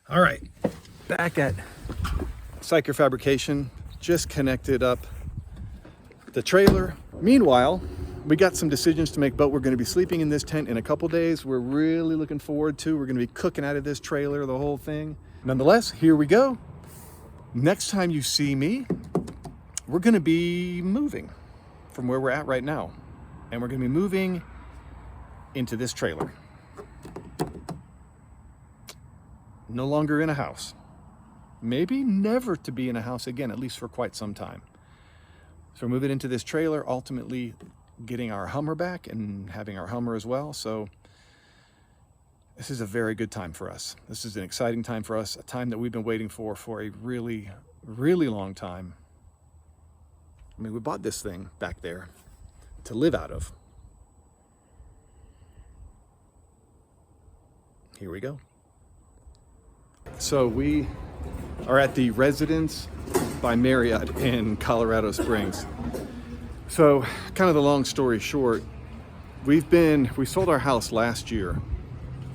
All right, back at Psycher Fabrication, just connected up the trailer. Meanwhile, we got some decisions to make, but we're gonna be sleeping in this tent in a couple days. We're really looking forward to. We're gonna be cooking out of this trailer, the whole thing. Nonetheless, here we go. Next time you see me, we're gonna be moving from where we're at right now. And we're gonna be moving into this trailer. No longer in a house. Maybe never to be in a house again, at least for quite some time. So we're moving into this trailer, ultimately getting our Hummer back and having our Hummer as well. So this is a very good time for us. This is an exciting time for us, a time that we've been waiting for a really, really long time. I mean, we bought this thing back there to live out of. Here we go. So we are at the Residence by Marriott in Colorado Springs. So kind of the long story short, we sold our house last year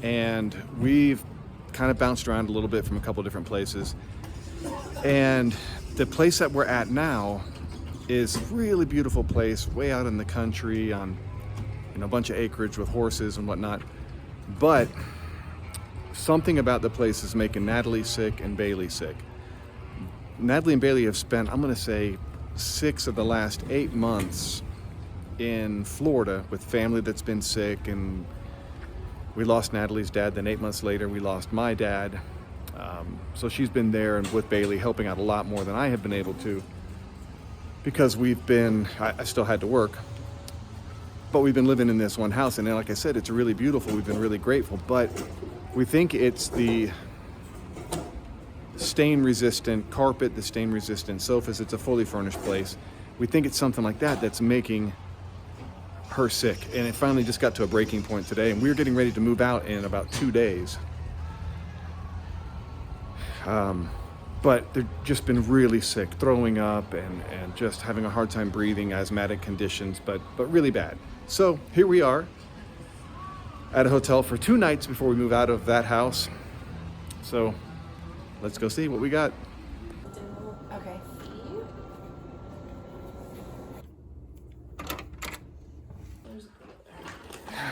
and we've kind of bounced around a little bit from a couple different places. And the place that we're at now is a really beautiful place, way out in the country on, a bunch of acreage with horses and whatnot. But something about the place is making Natalie sick and Bailey sick. Natalie and Bailey have spent, I'm gonna say, 6 of the last 8 months in Florida with family that's been sick, and we lost Natalie's dad, then 8 months later we lost my dad. So she's been there and with Bailey helping out a lot more than I have been able to, because I still had to work, but we've been living in this one house, and like I said, it's really beautiful. We've been really grateful, but we think it's the stain-resistant carpet, the stain-resistant sofas. It's a fully furnished place. We think it's something like that that's making her sick. And it finally just got to a breaking point today, and we were getting ready to move out in about 2 days. But they've just been really sick, throwing up and just having a hard time breathing, asthmatic conditions, but really bad. So here we are at a hotel for 2 nights before we move out of that house. So let's go see what we got. Okay.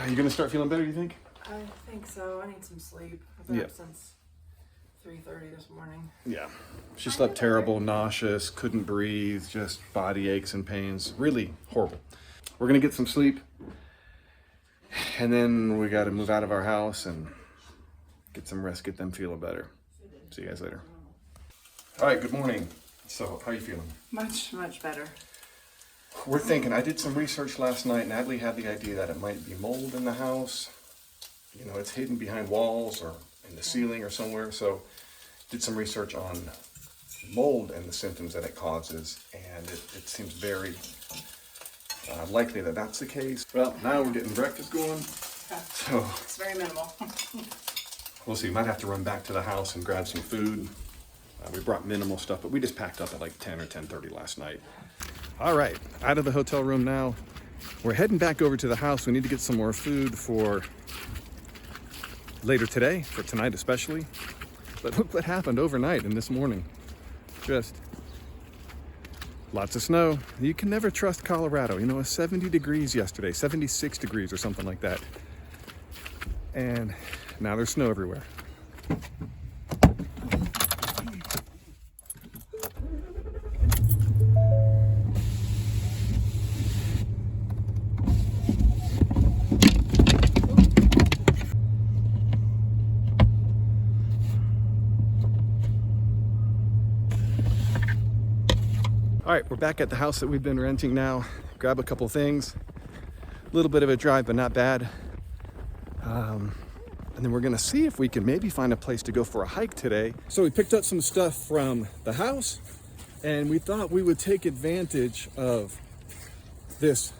You gonna start feeling better, you think? I think so. I need some sleep. I've been Yeah. up since 3:30 this morning. Yeah. She slept terrible, nauseous, couldn't breathe, just body aches and pains. Really horrible. We're gonna get some sleep, and then we gotta move out of our house and get some rest, get them feeling better. See you guys later. All right, good morning. So, how are you feeling? Much, much better. We're thinking, I did some research last night. Natalie had the idea that it might be mold in the house. It's hidden behind walls or in the ceiling or somewhere. So, did some research on mold and the symptoms that it causes, and it seems very likely that that's the case. Well, now we're getting breakfast going. So It's very minimal. we'll see. Might have to run back to the house and grab some food. We brought minimal stuff, but we just packed up at like 10 or 10:30 last night. All right, out of the hotel room now. We're heading back over to the house. We need to get some more food for later today, for tonight especially. But look what happened overnight and this morning. Just lots of snow. You can never trust Colorado. It was 70 degrees yesterday, 76 degrees or something like that. And now there's snow everywhere. All right, we're back at the house that we've been renting now. Grab a couple things. A little bit of a drive, but not bad. And then we're gonna see if we can maybe find a place to go for a hike today. So we picked up some stuff from the house, and we thought we would take advantage of this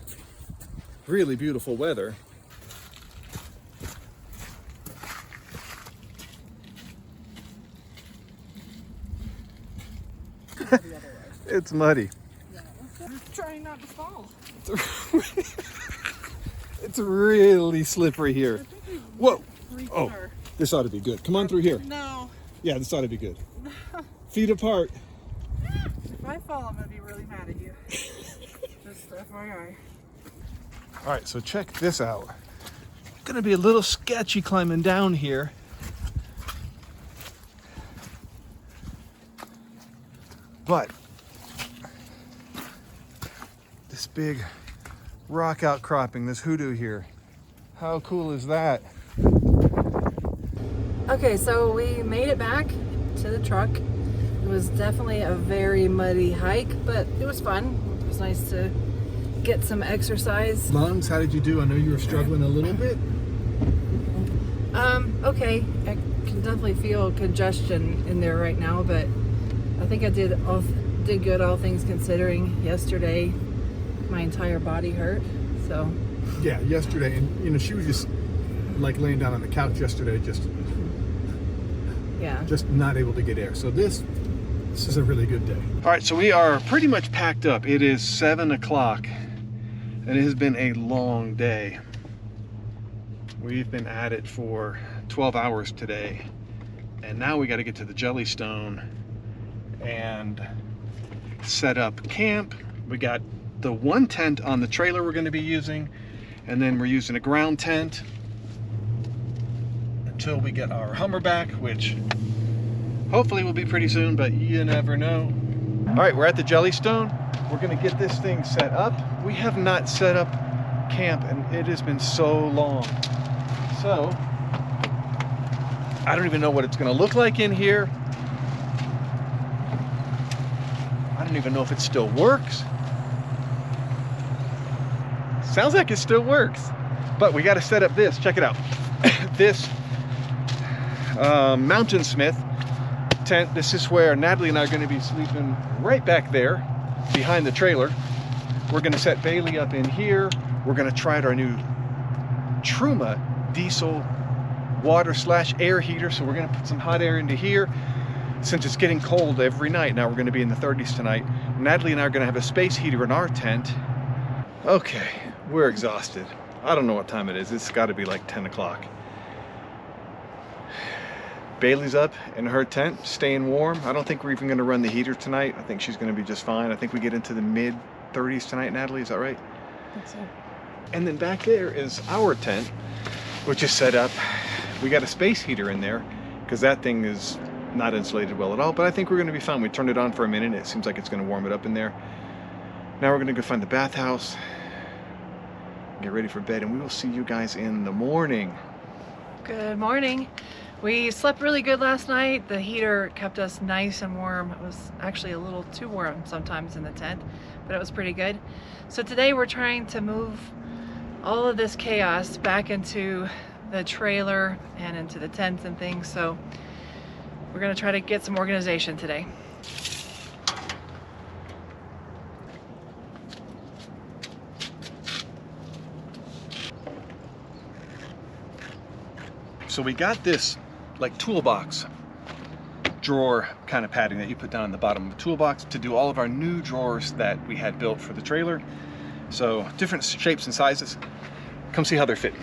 really beautiful weather. It's muddy. I'm trying not to fall. It's really slippery here. Whoa. Oh, this ought to be good. Come on through here. No. Yeah, this ought to be good. Feet apart. If I fall, I'm gonna be really mad at you. Just FYI. All right, so check this out. Gonna be a little sketchy climbing down here. But this big rock outcropping, this hoodoo here, how cool is that? Okay, so we made it back to the truck. It was definitely a very muddy hike, but it was fun. It was nice to get some exercise. Lungs, how did you do? I know you were struggling a little bit. Okay, I can definitely feel congestion in there right now, but I think I did good, all things considering. Yesterday, my entire body hurt, so. Yeah, yesterday, and you know, she was just like laying down on the couch yesterday, just not able to get air. So this is a really good day. All right, so we are pretty much packed up. It is 7 o'clock, and it has been a long day. We've been at it for 12 hours today, and now we got to get to the Jellystone and set up camp. We got the one tent on the trailer we're going to be using, and then we're using a ground tent until we get our Hummer back, which hopefully will be pretty soon, but you never know. All right, we're at the Jellystone. We're going to get this thing set up. We have not set up camp, and it has been so long. So I don't even know what it's going to look like in here. I don't even know if it still works. Sounds like it still works, but we got to set up this. Check it out. This Mountainsmith tent. This is where Natalie and I are going to be sleeping, right back there behind the trailer. We're going to set Bailey up in here. We're going to try out our new Truma diesel water/air heater. So we're going to put some hot air into here. Since it's getting cold every night now, we're going to be in the 30s tonight. Natalie and I are going to have a space heater in our tent. Okay, we're exhausted. I don't know what time it is. It's got to be like 10 o'clock. Bailey's up in her tent, staying warm. I don't think we're even going to run the heater tonight. I think she's going to be just fine. I think we get into the mid 30s tonight, Natalie. Is that right? I think so. And then back there is our tent, which is set up. We got a space heater in there because that thing is not insulated well at all, but I think we're going to be fine. We turned it on for a minute. It seems like it's going to warm it up in there. Now we're going to go find the bathhouse, get ready for bed, and we will see you guys in the morning. Good morning. We slept really good last night. The heater kept us nice and warm. It was actually a little too warm sometimes in the tent, but it was pretty good. So today we're trying to move all of this chaos back into the trailer and into the tent and things. So we're going to try to get some organization today. So we got this like toolbox drawer kind of padding that you put down in the bottom of the toolbox to do all of our new drawers that we had built for the trailer. So different shapes and sizes. Come see how they're fitting.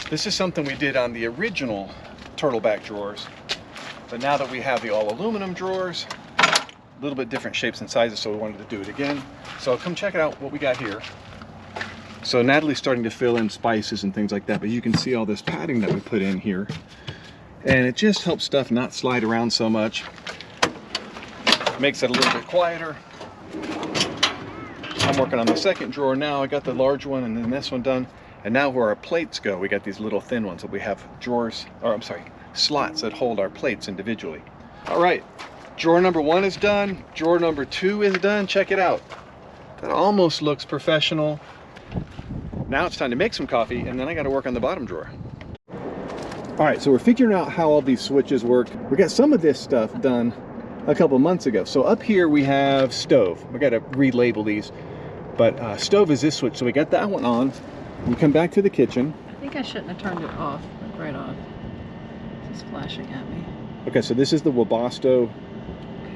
This is something we did on the original turtleback drawers, but now that we have the all aluminum drawers, a little bit different shapes and sizes, so we wanted to do it again. So come check it out what we got here. So Natalie's starting to fill in spices and things like that, but you can see all this padding that we put in here, and it just helps stuff not slide around so much. Makes it a little bit quieter. I'm working on the second drawer now. I got the large one and then this one done. And now where our plates go, we got these little thin ones that we have drawers, or I'm sorry, slots that hold our plates individually. All right, drawer number 1 is done. Drawer number 2 is done. Check it out. That almost looks professional. Now it's time to make some coffee, and then I got to work on the bottom drawer. All right, so we're figuring out how all these switches work. We got some of this stuff done a couple months ago. So up here we have stove. We got to relabel these, but stove is this switch. So we got that one on. We come back to the kitchen. I think I shouldn't have turned it off, like right off. It's flashing at me. Okay, so this is the Webasto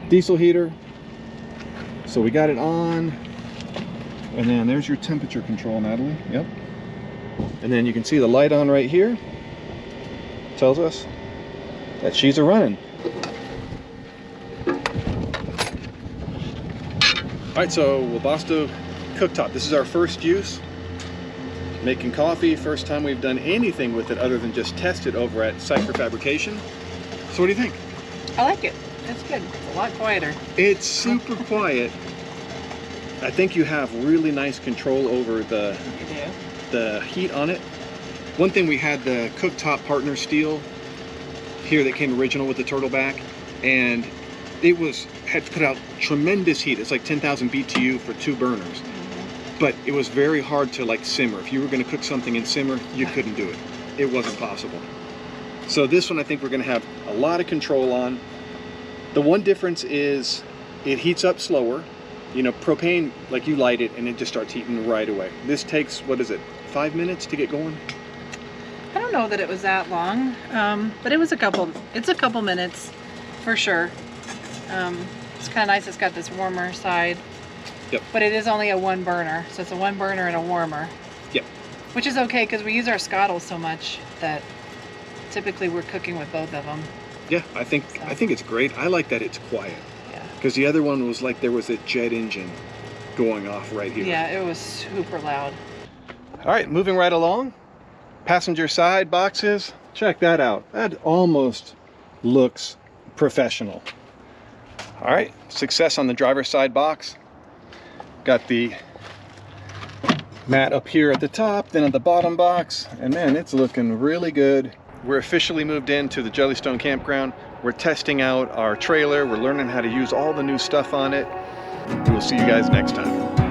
diesel heater. So we got it on. And then there's your temperature control, Natalie. Yep. And then you can see the light on right here. tells us that she's a running. All right, so Webasto cooktop. This is our first use. Making coffee, first time we've done anything with it other than just test it over at Cypher Fabrication. So what do you think? I like it. It's good. It's a lot quieter. It's super quiet. I think you have really nice control over the heat on it. One thing, we had the cooktop partner steel here that came original with the turtleback, and it had put out tremendous heat. It's like 10,000 BTU for 2 burners. But it was very hard to like simmer. If you were going to cook something in simmer, you couldn't do it. It wasn't possible. So this one I think we're going to have a lot of control on. The one difference is it heats up slower. You know, propane, like you light it and it just starts heating right away. This takes, what is it, 5 minutes to get going? I don't know that it was that long, but it's a couple minutes for sure. It's kind of nice. It's got this warmer side. Yep. But it is only a 1 burner, so it's a 1 burner and a warmer. Yep. Which is okay because we use our scottles so much that typically we're cooking with both of them. Yeah, I think it's great. I like that it's quiet. Yeah. Because the other one was like there was a jet engine going off right here. Yeah, it was super loud. All right, moving right along. Passenger side boxes. Check that out. That almost looks professional. All right, success on the driver's side box. Got the mat up here at the top, then at the bottom box, and man, it's looking really good. We're officially moved into the Jellystone campground. We're testing out our trailer. We're learning how to use all the new stuff on it. We'll see you guys next time.